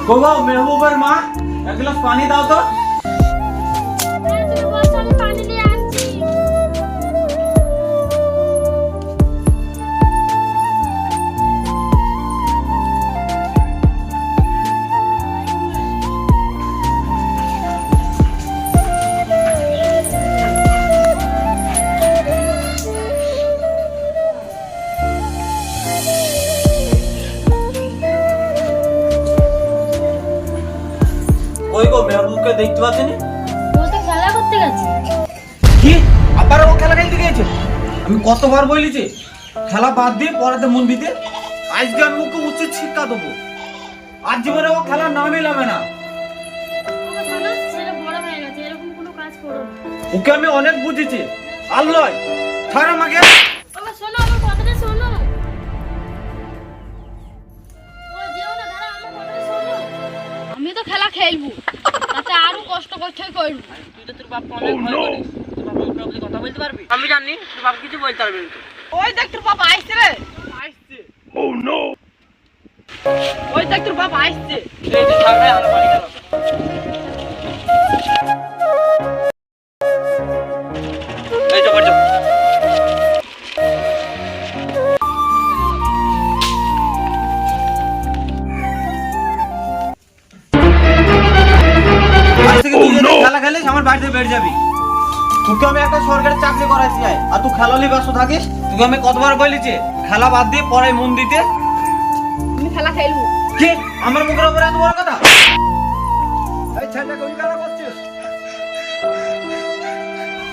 কোগো মেহবুবের মা, এক গ্লাস পানি দাও তো। তুমি বসো, আমি পানি নিয়ে আনছি। কই গো মেহবুবকে দেখতে পাচ্ছেন? ও তো খেলা করতে গেছে। কি আবার ও খেলা খেলতে গিয়েছে? আমি কতবার বলেছি খেলা বাদ দিয়ে পড়াতে মন দিতে। আজকে আমি ওকে উচিত শিক্ষা দেবো। আজ জীবনে ও খেলার নামই নেবে না। বাবা শোনো, ছেলে বড় হয়ে গেছে, এরকম কোনো কাজ করো না। ওকে আমি অনেক বুঝেছি। আর লয় ছাড় আমাকে। বাবা শোনো, আমার কথাটা শোনো। ও যেও না, দাঁড়াও, আমার কথাটা শোনো। আমি তো খেলা খেলবো, তাতে আরো কষ্ট করতে করবো। তুই তো তোর বাপকে অনেক ভয় করিস। তোর বাপের উপরে আপনি কথা বলতে পারবি? আমি জানি তোর বাপ কিছু বলতে পারবে না। ওই দেখ তোর বাপ আসছে রে। আসছে। Oh no! ওই দেখ তোর বাপ আসছে। এই তুই থাক রে, আমার বাড়ি গেল। এই তো বাড়ি। আজ থেকে তুই যদি খেলা খেলিস আমার বাড়িতে বের যাবি। তোকে আমি একটা সরকারি চাকরি করাইছি আর তুই খেলালি ব্যস্ত থাকিস। তোকে আমি কতবার বলেছি খেলা বাদ দিয়ে পড়ায় মন দিতে। আমি খেলা খেলবো। কি আমার মুখের উপরে এত বড় কথা? এই ছেলেটা কোন খেলা করছিস?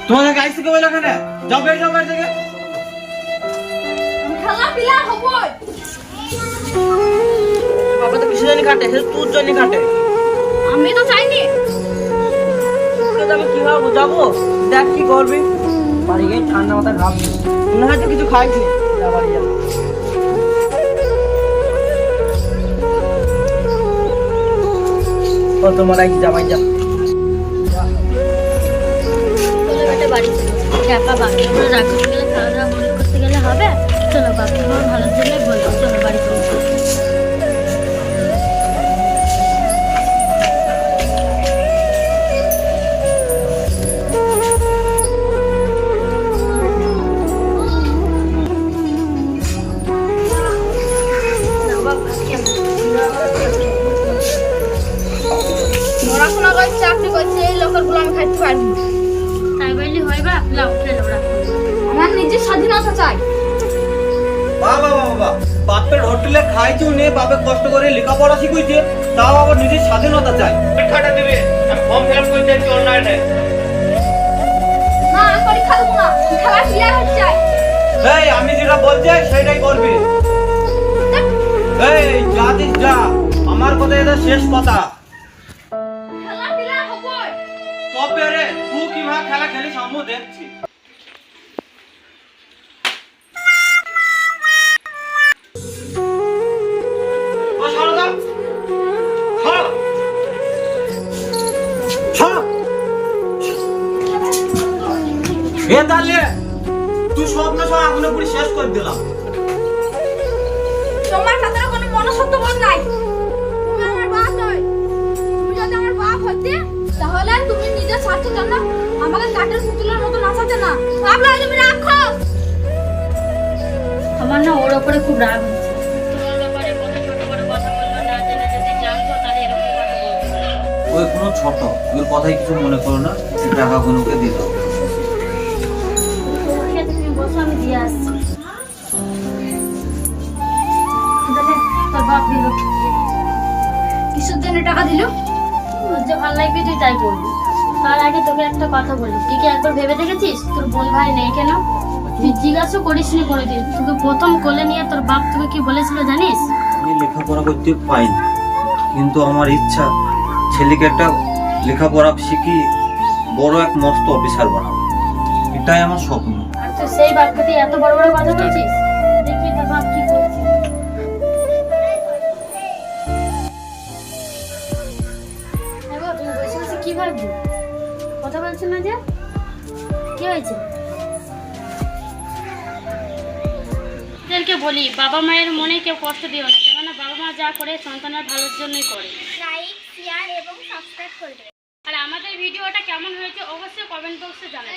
তোমাদের গাইস থেকে বইলা কেন? যাও বের যাও বাড়ি থেকে। আমি খেলা প্লেয়ার হবো। বাবা তো কিসের জন্য কাটে? সে তোর জন্য কাটে। আমি তো চাইনি। তোকে তো আমি কিভাবে বোঝাবো? দেখ কি করবি। বাড়ি গিয়ে ঠান্ডা মাথায় ভাববি। মনে হয় তো কিছু খাইনি। যা বাড়ি যা। ও তোমার আগে জামাই যা। চলো বেটা বাড়ি চলো। একা বাকি করে রাখতে গেলে, খাওয়া দাওয়া বন্ধ করতে গেলে হবে? চলো, বাকি আমার ভালো জন্য বলবো। চলো বাড়ি চলো। পড়াশোনা করে চাকরি করছে, এই লোকের গুলো আমি খাইতে পারবো না। তাই বললি হয় বা? লাও খেলো ওরা। আমার নিজের স্বাধীনতা চাই। বাবা বাবা বাপের হোটেলে খাইছো নে, বাপে কষ্ট করে লেখাপড়া শিখুইছে, তাও আবার নিজের স্বাধীনতা চাই। পরীক্ষাটা দিবে, আমি ফর্ম ফিল আপ করে দিয়েছি অনলাইনে। না, আমি পরীক্ষা দেবো না, আমি খেলা প্লেয়ার হতে চাই। এই আমি যেটা বলছি সেটাই করবি। এই যা দিস যা, আমার কথা এটা শেষ কথা। খেলা প্লেয়ার হবো। তবে রে তুই কিভাবে খেলা খেলিস আমিও দেখছি। ও সরো তো, সরো, সরো। এ তাহলে তুই স্বপ্ন সব আগুনে পুড়ে শেষ করে দিলাম। তোমার ভেতরে কোনো মনুষ্যত্ব বোধ নাই। তুমি আমার বাপ নয়। তুমি যদি আমার বাপ হতে, তাহলে তুমি নিজের স্বার্থের জন্য আমাকে কাঠের পুতুলের মতো নাচাতে না। ভাবলে তুমি রাখো। আমার না ওর উপরে খুব রাগ হচ্ছে। তোমার ব্যাপারে কত ছোট বড় কথা বলবো না, জেনে যদি জানতো তাহলে এরকম কথা বলতো। ওই কোনো ছোট, ওর কথাই কিছু মনে করো না, টাকাগুলোকে দিয়ে দাও। ঠিক আছে, তুমি বসো, আমি দিয়ে আসছি। তাহলে তোর বাপ দিল কিসের জন্য টাকা দিল? তোর যে ভালো লাগবে তুই তাই করবি। তার আগে তোকে একটা কথা বলি, তুই কি একবার ভেবে দেখেছিস তোর বোন ভাই নেই কেন? তুই জিজ্ঞাসা করিসনি কোনোদিন? তোকে প্রথম কোলে নিয়ে তোর বাপ তোকে কি বলেছিল জানিস? আমি লেখাপড়া করতে পাইনি, কিন্তু আমার ইচ্ছা ছেলেকে একটা লেখাপড়া শিখিয়ে বড় এক মস্ত অফিসার বানাবো। এটাই আমার স্বপ্ন। আর তুই সেই বাপকে দিয়ে এত বড় বড় কথা বলছিস? দেখি তোর বাপ কি করছে। তুমি বসে বসে কি ভাবছো? কথা বলছো না যে? কি হয়েছে? বলি, বাবা মায়ের মনে কেউ কষ্ট দিও না, কেন কেননা বাবা মা যা করে সন্তানের ভালোর জন্যই করে। লাইক শেয়ার এবং সাবস্ক্রাইব করবে। আর আমাদের ভিডিওটা কেমন হয়েছে অবশ্যই কমেন্ট বক্সে জানাবেন।